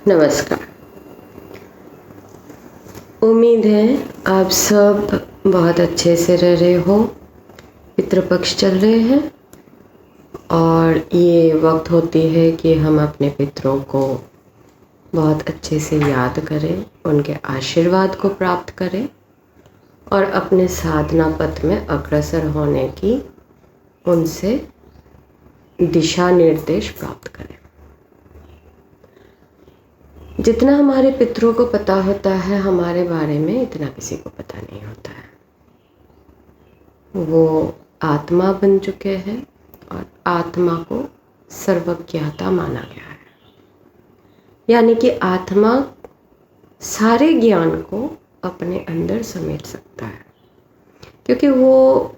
नमस्कार। उम्मीद है आप सब बहुत अच्छे से रह रहे हो। पितृपक्ष चल रहे हैं और ये वक्त होती है कि हम अपने पितरों को बहुत अच्छे से याद करें, उनके आशीर्वाद को प्राप्त करें और अपने साधना पथ में अग्रसर होने की उनसे दिशा निर्देश प्राप्त करें। जितना हमारे पितरों को पता होता है हमारे बारे में, इतना किसी को पता नहीं होता है। वो आत्मा बन चुके हैं और आत्मा को सर्वज्ञाता माना गया है। यानी कि आत्मा सारे ज्ञान को अपने अंदर समेट सकता है, क्योंकि वो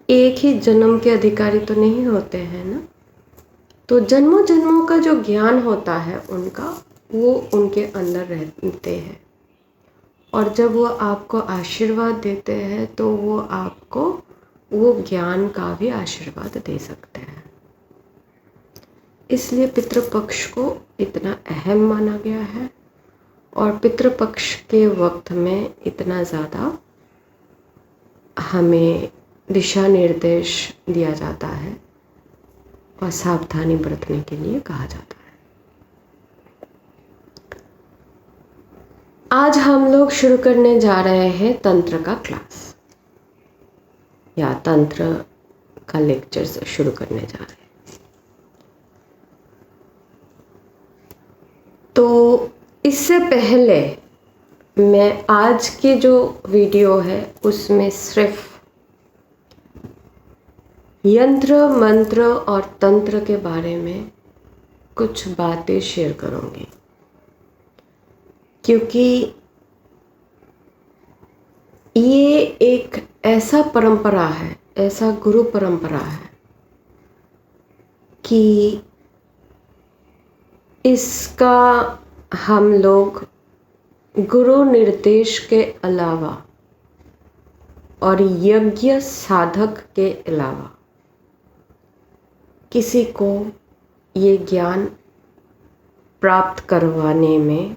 एक ही जन्म के अधिकारी तो नहीं होते हैं ना। तो जन्मों जन्मों का जो ज्ञान होता है उनका, वो उनके अंदर रहते हैं और जब वो आपको आशीर्वाद देते हैं तो वो आपको वो ज्ञान का भी आशीर्वाद दे सकते हैं। इसलिए पितृपक्ष को इतना अहम माना गया है और पितृपक्ष के वक्त में इतना ज़्यादा हमें दिशा निर्देश दिया जाता है और सावधानी बरतने के लिए कहा जाता है। आज हम लोग शुरू करने जा रहे हैं तंत्र का क्लास या तंत्र का लेक्चर शुरू करने जा रहे हैं। तो इससे पहले मैं आज के जो वीडियो है उसमें सिर्फ यंत्र मंत्र और तंत्र के बारे में कुछ बातें शेयर करूंगी, क्योंकि ये एक ऐसा परंपरा है, ऐसा गुरु परंपरा है कि इसका हम लोग गुरु निर्देश के अलावा और यज्ञ साधक के अलावा किसी को ये ज्ञान प्राप्त करवाने में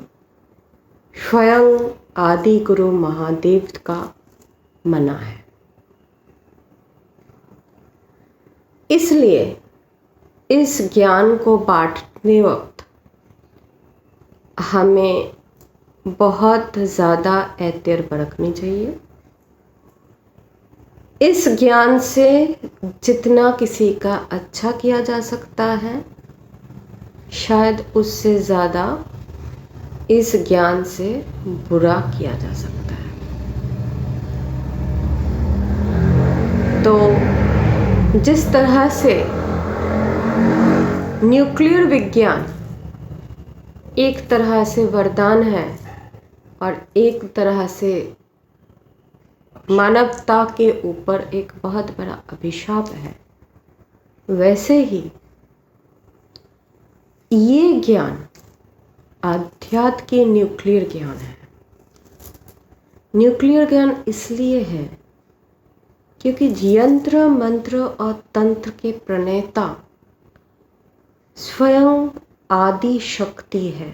स्वयं आदि गुरु महादेव का मना है। इसलिए इस ज्ञान को बांटने वक्त हमें बहुत ज़्यादा एहतियात बरतनी चाहिए। इस ज्ञान से जितना किसी का अच्छा किया जा सकता है, शायद उससे ज़्यादा इस ज्ञान से बुरा किया जा सकता है। तो जिस तरह से न्यूक्लियर विज्ञान एक तरह से वरदान है और एक तरह से मानवता के ऊपर एक बहुत बड़ा अभिशाप है, वैसे ही ये ज्ञान आध्यात्म की न्यूक्लियर ज्ञान है। न्यूक्लियर ज्ञान इसलिए है क्योंकि यंत्र मंत्र और तंत्र के प्रणेता स्वयं आदि शक्ति है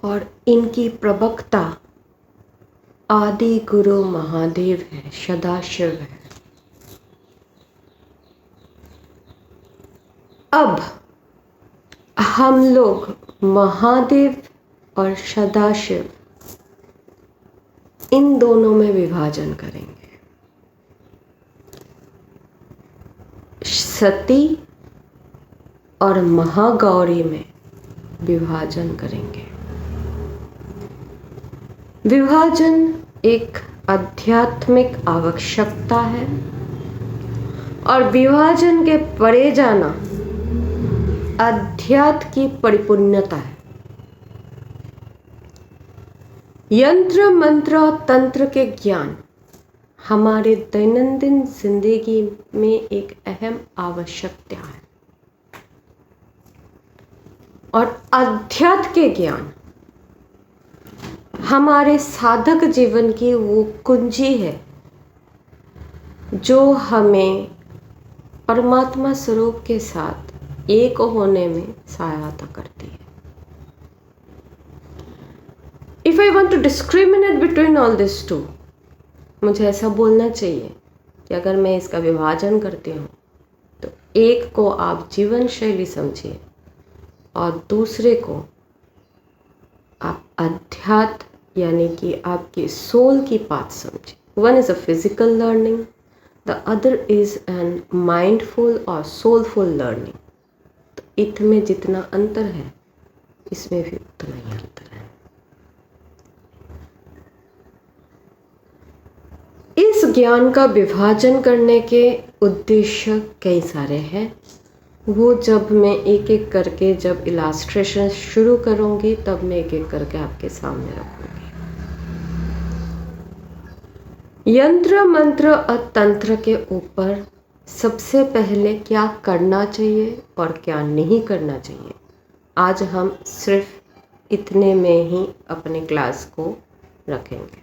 और इनकी प्रवक्ता आदि गुरु महादेव है, सदाशिव है। अब हम लोग महादेव और सदाशिव इन दोनों में विभाजन करेंगे। सती और महागौरी में विभाजन करेंगे। विभाजन एक आध्यात्मिक आवश्यकता है और विभाजन के परे जाना अध्यात्म की परिपूर्णता है। यंत्र मंत्र और तंत्र के ज्ञान हमारे दैनंदिन जिंदगी में एक अहम आवश्यकता है और अध्यात्म के ज्ञान हमारे साधक जीवन की वो कुंजी है जो हमें परमात्मा स्वरूप के साथ एक होने में सहायता करती है। If I want to discriminate between all this two, मुझे ऐसा बोलना चाहिए कि अगर मैं इसका विभाजन करती हूँ तो एक को आप जीवन शैली समझिए और दूसरे को आप अध्यात्म यानी कि आपकी सोल की बात समझिए. One is a physical learning, the other is an mindful और सोलफुल लर्निंग. तो इत में जितना अंतर है इसमें भी उतना ही अंतर है. इस ज्ञान का विभाजन करने के उद्देश्य कई सारे हैं. वो जब मैं एक एक करके जब इलास्ट्रेशन शुरू करूँगी तब मैं एक एक करके आपके सामने रखूँगी. यंत्र मंत्र और तंत्र के ऊपर सबसे पहले क्या करना चाहिए और क्या नहीं करना चाहिए, आज हम सिर्फ इतने में ही अपने क्लास को रखेंगे.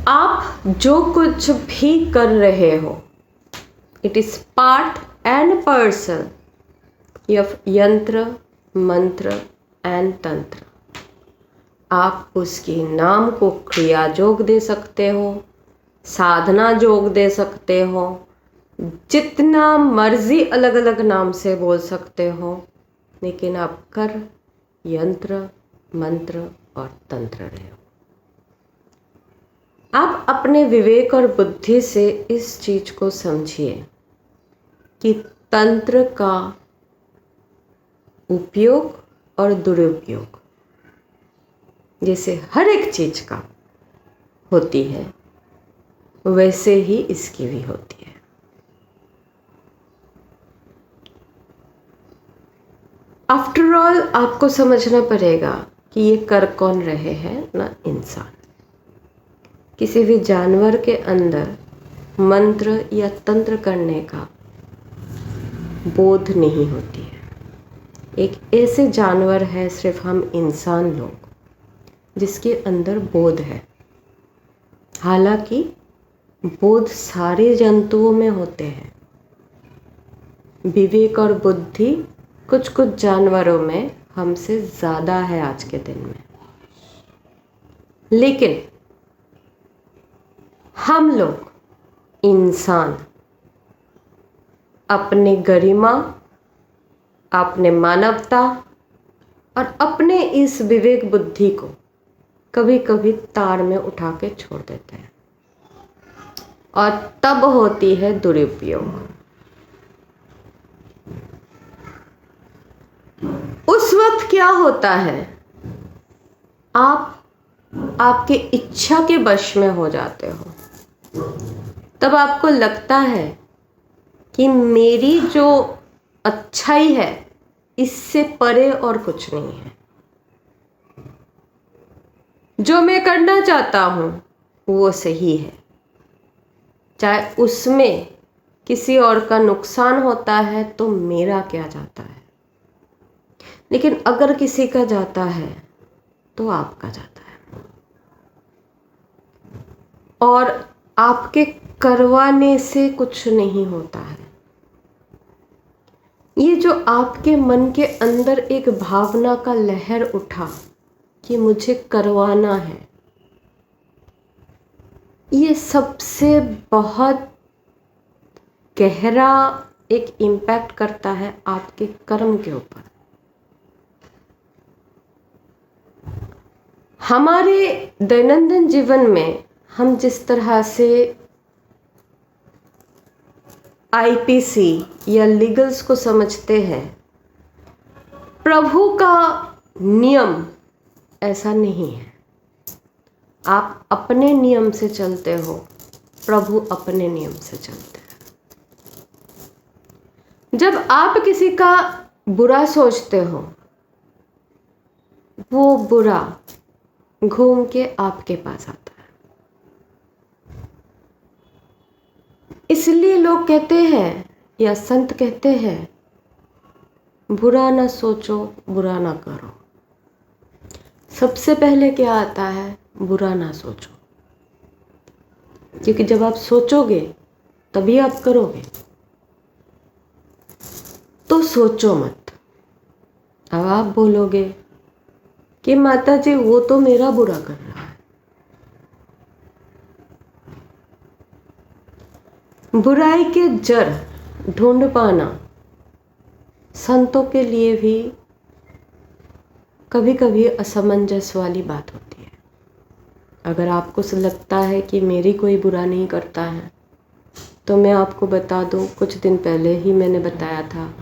आप जो कुछ भी कर रहे हो, it is part and person of यंत्र मंत्र एंड तंत्र. आप उसकी नाम को क्रिया जोग दे सकते हो, साधना जोग दे सकते हो, जितना मर्जी अलग अलग नाम से बोल सकते हो, लेकिन आप कर यंत्र मंत्र और तंत्र रहे हो. आप अपने विवेक और बुद्धि से इस चीज को समझिए कि तंत्र का उपयोग और दुरुपयोग जैसे हर एक चीज का होती है वैसे ही इसकी भी होती है. आफ्टर ऑल आपको समझना पड़ेगा कि ये कर कौन रहे हैं ना इंसान. किसी भी जानवर के अंदर मंत्र या तंत्र करने का बोध नहीं होती है. एक ऐसे जानवर है सिर्फ हम इंसान लोग जिसके अंदर बोध है. हालांकि बोध सारे जंतुओं में होते हैं. विवेक और बुद्धि कुछ कुछ जानवरों में हमसे ज़्यादा है आज के दिन में. लेकिन हम लोग इंसान अपने गरिमा, अपने मानवता और अपने इस विवेक बुद्धि को कभी कभी तार में उठा के छोड़ देते हैं और तब होती है दुरुपयोग. उस वक्त क्या होता है, आप आपके इच्छा के वश में हो जाते हो. तब आपको लगता है कि मेरी जो अच्छाई है इससे परे और कुछ नहीं है. जो मैं करना चाहता हूं वो सही है, चाहे उसमें किसी और का नुकसान होता है तो मेरा क्या जाता है. लेकिन अगर किसी का जाता है तो आपका जाता है. और आपके करवाने से कुछ नहीं होता है. ये जो आपके मन के अंदर एक भावना का लहर उठा कि मुझे करवाना है, ये सबसे बहुत गहरा एक इम्पैक्ट करता है आपके कर्म के ऊपर. हमारे दैनंदिन जीवन में हम जिस तरह से आईपीसी या लीगल्स को समझते हैं, प्रभु का नियम ऐसा नहीं है. आप अपने नियम से चलते हो, प्रभु अपने नियम से चलते हैं. जब आप किसी का बुरा सोचते हो, वो बुरा घूम के आपके पास आता है. इसलिए लोग कहते हैं या संत कहते हैं, बुरा ना सोचो बुरा ना करो. सबसे पहले क्या आता है, बुरा ना सोचो. क्योंकि जब आप सोचोगे तभी आप करोगे. तो सोचो मत. अब आप बोलोगे कि माता जी वो तो मेरा बुरा कर रहा है। बुराई के जड़ ढूंढ पाना संतों के लिए भी कभी कभी असमंजस वाली बात होती है। अगर आपको लगता है कि मेरी कोई बुरा नहीं करता है, तो मैं आपको बता दूं, कुछ दिन पहले ही मैंने बताया था,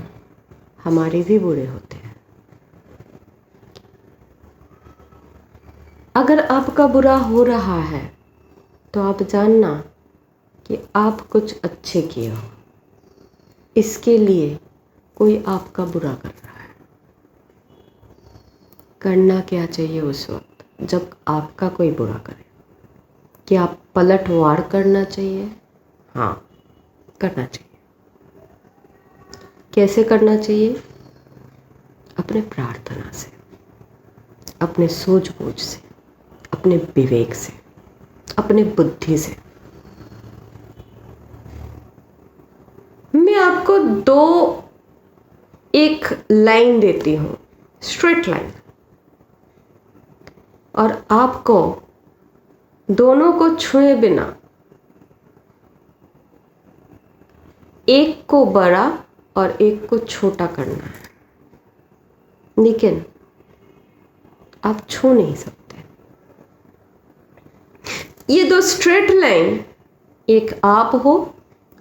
हमारे भी बुरे होते हैं। अगर आपका बुरा हो रहा है तो आप जानना कि आप कुछ अच्छे किए हो, इसके लिए कोई आपका बुरा कर रहा है। करना क्या चाहिए उस वक्त जब आपका कोई बुरा करे? कि आप पलटवार करना चाहिए? हाँ, करना चाहिए। कैसे करना चाहिए? अपने प्रार्थना से, अपने सूझबूझ से, अपने विवेक से, अपने बुद्धि से। मैं आपको एक लाइन देती हूँ, स्ट्रेट लाइन, और आपको दोनों को छुए बिना एक को बड़ा और एक को छोटा करना है, लेकिन आप छू नहीं सकते। ये दो स्ट्रेट लाइन, एक आप हो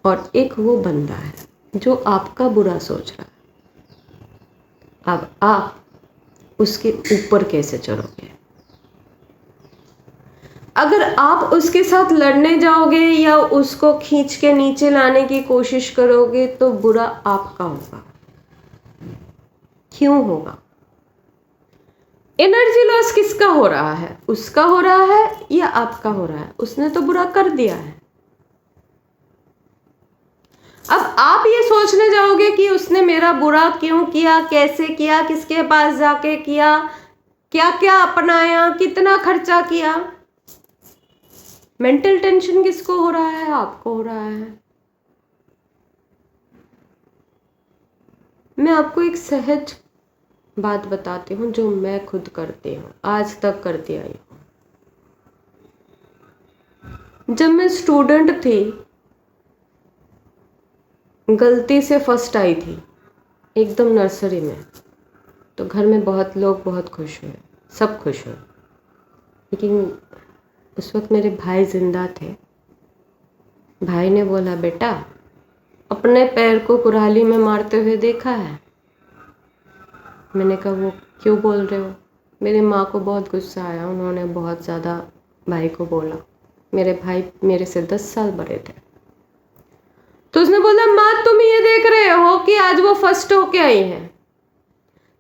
और एक वो बंदा है जो आपका बुरा सोच रहा है। अब आप उसके ऊपर कैसे चढ़ोगे? अगर आप उसके साथ लड़ने जाओगे या उसको खींच के नीचे लाने की कोशिश करोगे तो बुरा आपका होगा। क्यों होगा? एनर्जी लॉस किसका हो रहा है? उसका हो रहा है या आपका हो रहा है? उसने तो बुरा कर दिया है। अब आप ये सोचने जाओगे कि उसने मेरा बुरा क्यों किया, कैसे किया, किसके पास जाके किया, क्या क्या अपनाया, कितना खर्चा किया। मेंटल टेंशन किसको हो रहा है? आपको हो रहा है। मैं आपको एक सहज बात बताती हूँ जो मैं खुद करती हूँ, आज तक करती आई हूँ। जब मैं स्टूडेंट थी, गलती से फर्स्ट आई थी एकदम नर्सरी में, तो घर में बहुत लोग बहुत खुश हुए, सब खुश हुए। लेकिन उस वक्त मेरे भाई जिंदा थे। भाई ने बोला, बेटा अपने पैर को कुल्हाड़ी में मारते हुए देखा है? मैंने कहा, वो क्यों बोल रहे हो? मेरी माँ को बहुत गुस्सा आया, उन्होंने बहुत ज़्यादा भाई को बोला। मेरे भाई मेरे से 10 साल बड़े थे। तो उसने बोला, माँ तुम ये देख रहे हो कि आज वो फर्स्ट होके आई है,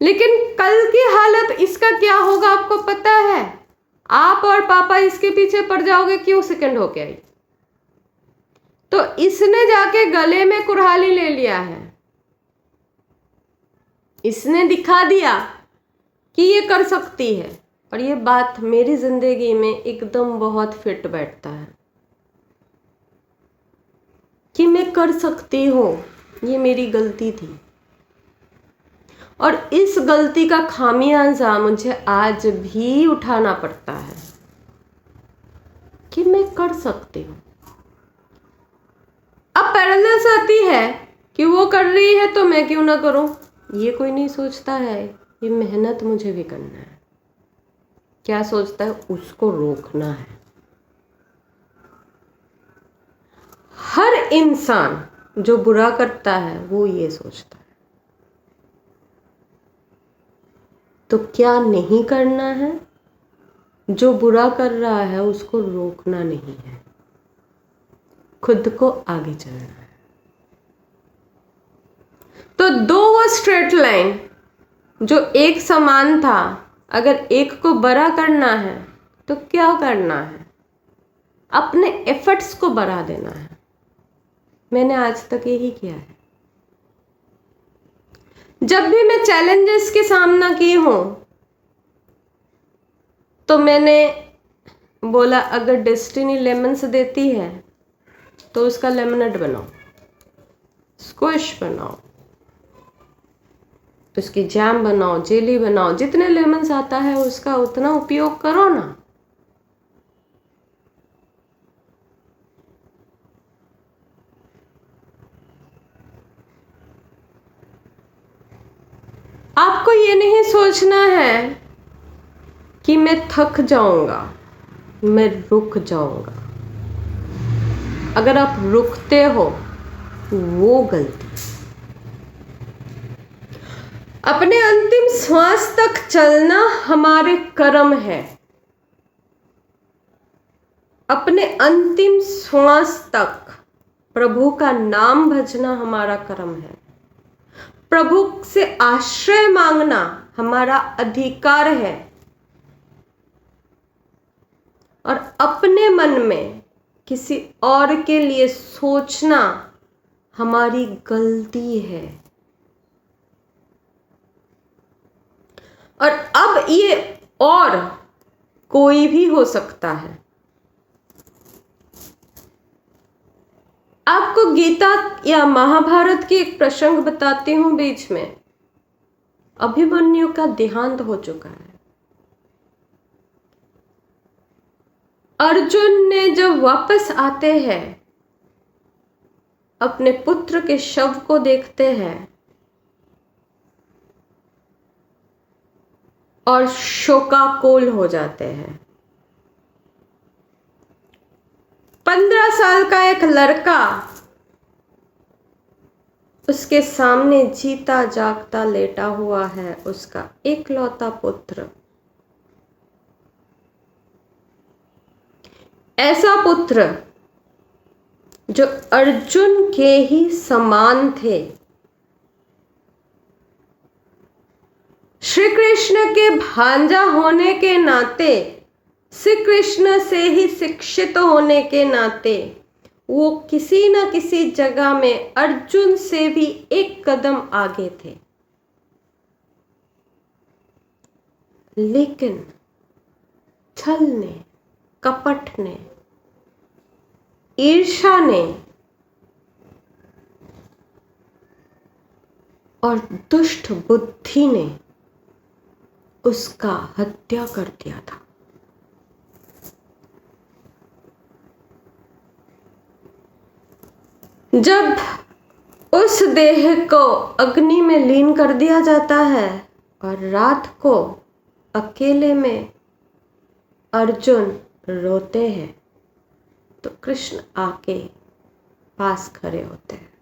लेकिन कल की हालत इसका क्या होगा आपको पता है? आप और पापा इसके पीछे पड़ जाओगे, क्यों सेकंड होके आई। तो इसने जाके गले में कुल्हाड़ी ले लिया है, इसने दिखा दिया कि ये कर सकती है। और ये बात मेरी जिंदगी में एकदम बहुत फिट बैठता है कि मैं कर सकती हूँ, ये मेरी गलती थी। और इस गलती का खामियाजा मुझे आज भी उठाना पड़ता है कि मैं कर सकती हूँ। अब पैरेलल्स आती है कि वो कर रही है तो मैं क्यों ना करूं। ये कोई नहीं सोचता है ये मेहनत मुझे भी करना है। क्या सोचता है? उसको रोकना है। हर इंसान जो बुरा करता है वो ये सोचता है। तो क्या नहीं करना है? जो बुरा कर रहा है उसको रोकना नहीं है, खुद को आगे चलना है। तो दो वो स्ट्रेट लाइन जो एक समान था, अगर एक को बड़ा करना है तो क्या करना है? अपने एफर्ट्स को बढ़ा देना है। मैंने आज तक यही किया है। जब भी मैं चैलेंजेस के सामना की हूं तो मैंने बोला, अगर डेस्टिनी लेमन्स देती है तो उसका लेमनेड बनाओ, स्क्विश बनाओ, उसकी जैम बनाओ, जेली बनाओ, जितने लेमन्स आता है उसका उतना उपयोग करो ना। आपको ये नहीं सोचना है कि मैं थक जाऊंगा, मैं रुक जाऊंगा। अगर आप रुकते हो वो गलती। अपने अंतिम श्वास तक चलना हमारे कर्म है। अपने अंतिम श्वास तक प्रभु का नाम भजना हमारा कर्म है। प्रभु से आश्रय मांगना हमारा अधिकार है। और अपने मन में किसी और के लिए सोचना हमारी गलती है। और अब ये और कोई भी हो सकता है। आपको गीता या महाभारत की एक प्रसंग बताती हूं। बीच में अभिमन्यु का देहांत हो चुका है। अर्जुन ने जब वापस आते हैं, अपने पुत्र के शव को देखते हैं और शोकाकुल हो जाते हैं। 15 साल का एक लड़का उसके सामने जीता जागता लेटा हुआ है, उसका एकलौता पुत्र। ऐसा पुत्र जो अर्जुन के ही समान थे। श्री कृष्ण के भांजा होने के नाते, श्री कृष्ण से ही शिक्षित होने के नाते वो किसी न किसी जगह में अर्जुन से भी एक कदम आगे थे। लेकिन छल ने, कपट ने, ईर्ष्या ने और दुष्ट बुद्धि ने उसका हत्या कर दिया था। जब उस देह को अग्नि में लीन कर दिया जाता है और रात को अकेले में अर्जुन रोते हैं, तो कृष्ण आके पास खड़े होते हैं।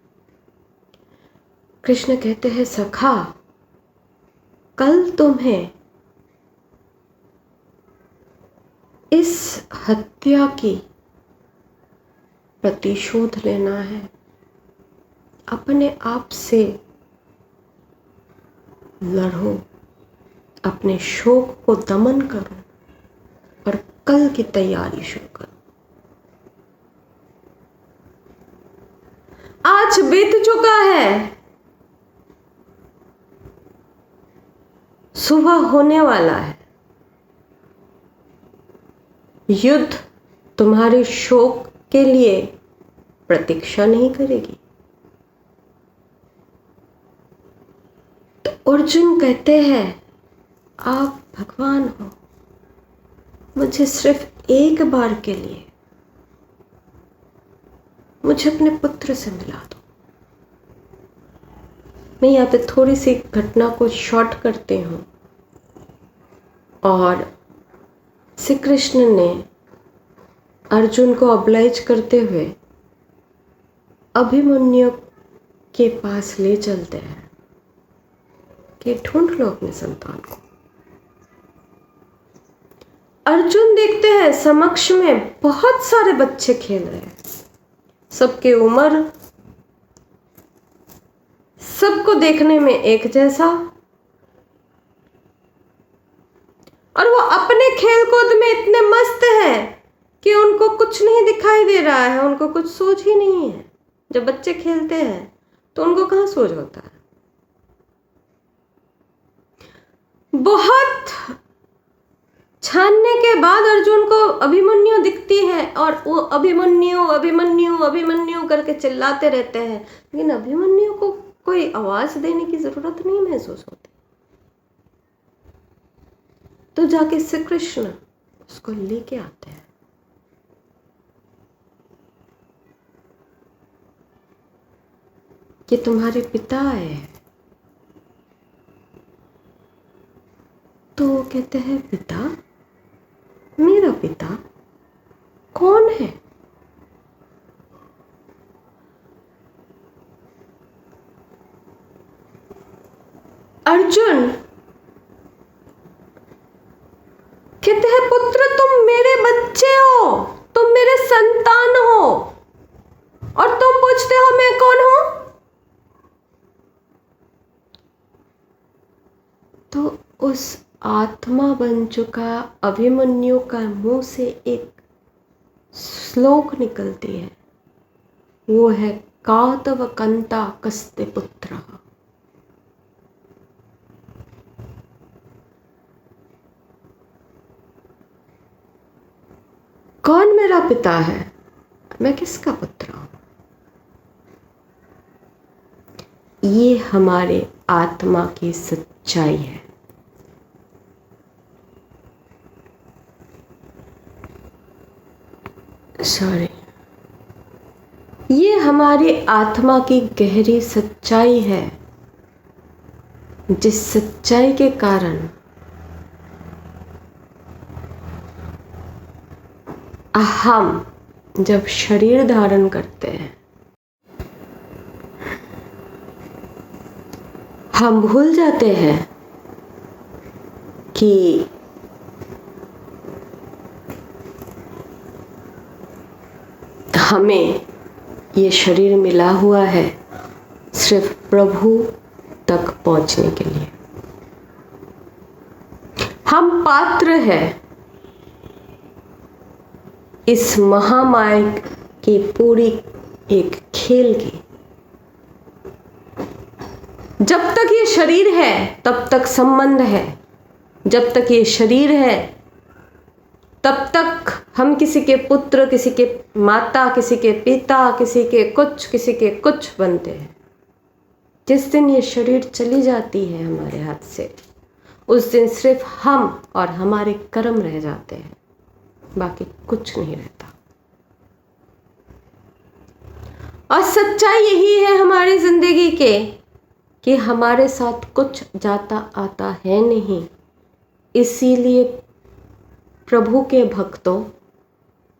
कृष्ण कहते हैं, सखा, कल तुम्हें इस हत्या की प्रतिशोध लेना है। अपने आप से लड़ो, अपने शोक को दमन करो और कल की तैयारी शुरू करो। आज बीत चुका है, सुबह होने वाला है। युद्ध तुम्हारे शोक के लिए प्रतीक्षा नहीं करेगी। तो अर्जुन कहते हैं, आप भगवान हो, मुझे सिर्फ एक बार के लिए मुझे अपने पुत्र से मिला दो। मैं यहाँ पे थोड़ी सी घटना को शॉर्ट करती हूँ। और श्री कृष्ण ने अर्जुन को ऑब्लाइज करते हुए अभिमन्यु के पास ले चलते हैं कि ढूंढ लो अपने संतान को। अर्जुन देखते हैं समक्ष में बहुत सारे बच्चे खेल रहे हैं, सबके उम्र, सबको देखने में एक जैसा, और वो अपने खेल कूद में इतने मस्त हैं कि उनको कुछ नहीं दिखाई दे रहा है, उनको कुछ सोच ही नहीं है। जब बच्चे खेलते हैं तो उनको कहाँ सोच होता है। बहुत छानने के बाद अर्जुन को अभिमन्यु दिखती है और वो अभिमन्यु अभिमन्यु अभिमन्यु करके चिल्लाते रहते हैं, लेकिन अभिमन्यु को कोई आवाज देने की जरूरत नहीं महसूस होती। तो जाके श्री कृष्ण उसको लेके आते हैं। कि तुम्हारे पिता आए हैं। तो वो कहते हैं पिता? मेरा पिता कौन है? अर्जुन कहते हैं पुत्र तुम मेरे बच्चे हो, तुम मेरे संतान हो, और तुम पूछते हो मैं कौन हूं? तो उस आत्मा बन चुका अभिमन्यु का मुंह से एक श्लोक निकलती है, वो है कातव कंता कस्ते पुत्र। कौन मेरा पिता है? मैं किसका पुत्र हूं? ये हमारे आत्मा की सच्चाई है। सॉरी, ये हमारी आत्मा की गहरी सच्चाई है, जिस सच्चाई के कारण हम जब शरीर धारण करते हैं, हम भूल जाते हैं कि हमें ये शरीर मिला हुआ है सिर्फ प्रभु तक पहुंचने के लिए। हम पात्र हैं इस महामाया की पूरी एक खेल की। जब तक ये शरीर है तब तक संबंध है, जब तक ये शरीर है तब तक हम किसी के पुत्र, किसी के माता, किसी के पिता, किसी के कुछ बनते हैं। जिस दिन ये शरीर चली जाती है हमारे हाथ से, उस दिन सिर्फ हम और हमारे कर्म रह जाते हैं, बाकी कुछ नहीं रहता। और सच्चाई यही है हमारी जिंदगी के कि हमारे साथ कुछ जाता आता है नहीं। इसीलिए प्रभु के भक्तों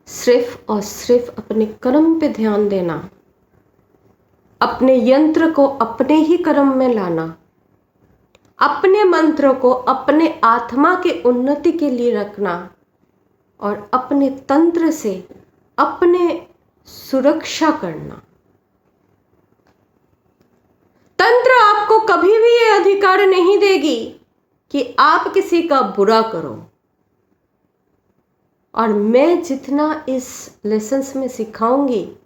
सिर्फ और सिर्फ अपने कर्म पे ध्यान देना, अपने यंत्र को अपने ही कर्म में लाना, अपने मंत्र को अपने आत्मा के उन्नति के लिए रखना और अपने तंत्र से अपने सुरक्षा करना। तंत्र आपको कभी भी ये अधिकार नहीं देगी कि आप किसी का बुरा करो। और मैं जितना इस लेसन्स में सिखाऊंगी,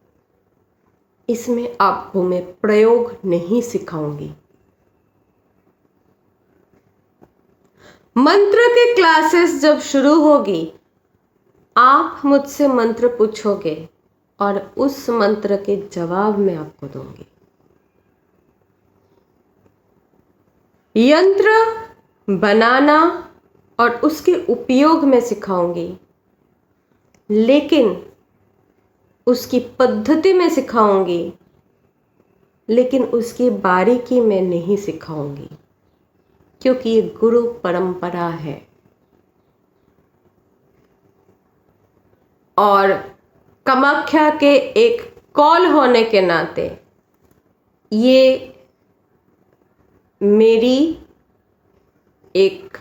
इसमें आपको मैं प्रयोग नहीं सिखाऊंगी। मंत्र के क्लासेस जब शुरू होगी, आप मुझसे मंत्र पूछोगे और उस मंत्र के जवाब मैं आपको दूंगी। यंत्र बनाना और उसके उपयोग में सिखाऊंगी, लेकिन उसकी पद्धति में सिखाऊंगी, लेकिन उसकी बारीकी में नहीं सिखाऊंगी, क्योंकि ये गुरु परंपरा है। और कामाख्या के एक कॉल होने के नाते ये मेरी एक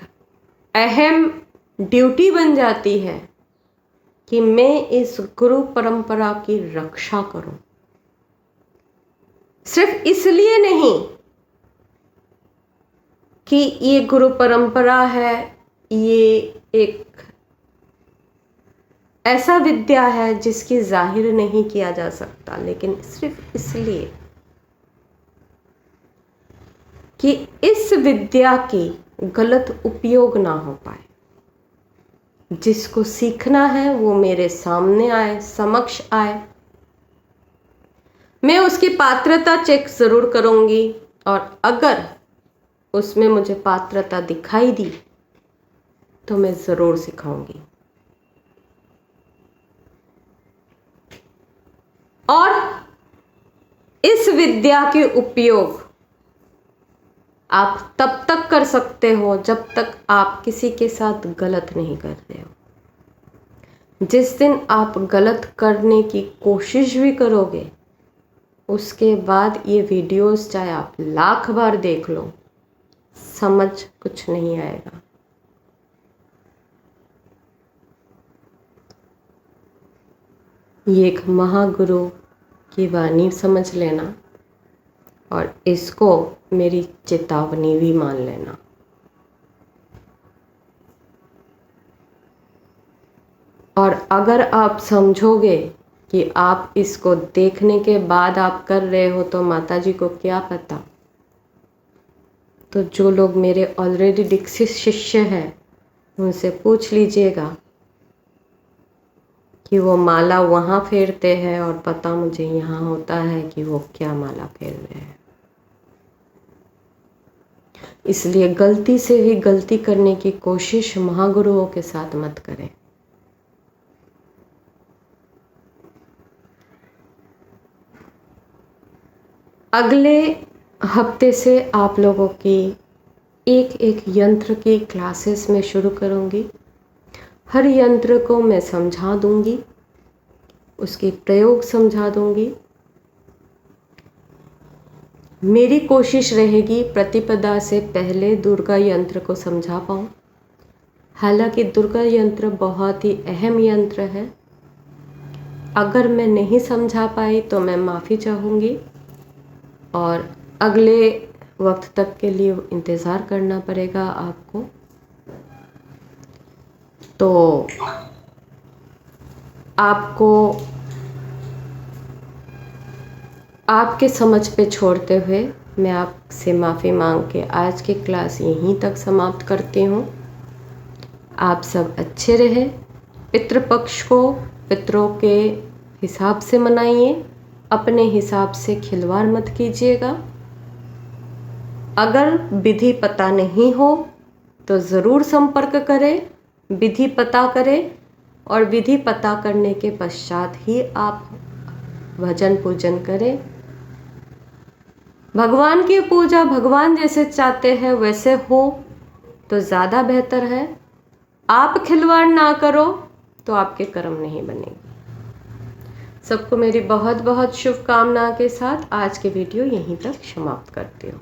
अहम ड्यूटी बन जाती है कि मैं इस गुरु परंपरा की रक्षा करूं। सिर्फ इसलिए नहीं कि ये गुरु परंपरा है, ये एक ऐसा विद्या है जिसकी जाहिर नहीं किया जा सकता, लेकिन सिर्फ इसलिए कि इस विद्या की गलत उपयोग ना हो पाए। जिसको सीखना है वो मेरे सामने आए, समक्ष आए, मैं उसकी पात्रता चेक जरूर करूंगी, और अगर उसमें मुझे पात्रता दिखाई दी तो मैं ज़रूर सिखाऊंगी। और इस विद्या के उपयोग आप तब तक कर सकते हो जब तक आप किसी के साथ गलत नहीं कर रहे हो। जिस दिन आप गलत करने की कोशिश भी करोगे, उसके बाद ये वीडियोस चाहे आप 1,00,000 बार देख लो, समझ कुछ नहीं आएगा। ये एक महागुरु की वाणी समझ लेना और इसको मेरी चेतावनी भी मान लेना। और अगर आप समझोगे कि आप इसको देखने के बाद आप कर रहे हो तो माताजी को क्या पता, तो जो लोग मेरे ऑलरेडी दीक्षित शिष्य हैं उनसे पूछ लीजिएगा कि वो माला वहाँ फेरते हैं और पता मुझे यहाँ होता है कि वो क्या माला फेर रहे हैं। इसलिए गलती से भी गलती करने की कोशिश महागुरुओं के साथ मत करें। अगले हफ्ते से आप लोगों की एक एक यंत्र की क्लासेस में शुरू करूंगी। हर यंत्र को मैं समझा दूंगी, उसकी प्रयोग समझा दूंगी। मेरी कोशिश रहेगी प्रतिपदा से पहले दुर्गा यंत्र को समझा पाऊँ। हालांकि दुर्गा यंत्र बहुत ही अहम यंत्र है। अगर मैं नहीं समझा पाई तो मैं माफ़ी चाहूँगी और अगले वक्त तक के लिए इंतज़ार करना पड़ेगा आपको। तो आपको आपके समझ पे छोड़ते हुए मैं आपसे माफ़ी मांग के आज की क्लास यहीं तक समाप्त करती हूँ। आप सब अच्छे रहें। पितृपक्ष को पितरों के हिसाब से मनाइए, अपने हिसाब से खिलवाड़ मत कीजिएगा। अगर विधि पता नहीं हो तो ज़रूर संपर्क करें, विधि पता करें और विधि पता करने के पश्चात ही आप भजन पूजन करें। भगवान की पूजा भगवान जैसे चाहते हैं वैसे हो तो ज़्यादा बेहतर है। आप खिलवाड़ ना करो तो आपके कर्म नहीं बनेंगे। सबको मेरी बहुत बहुत शुभकामना के साथ आज के वीडियो यहीं तक समाप्त करती हूँ।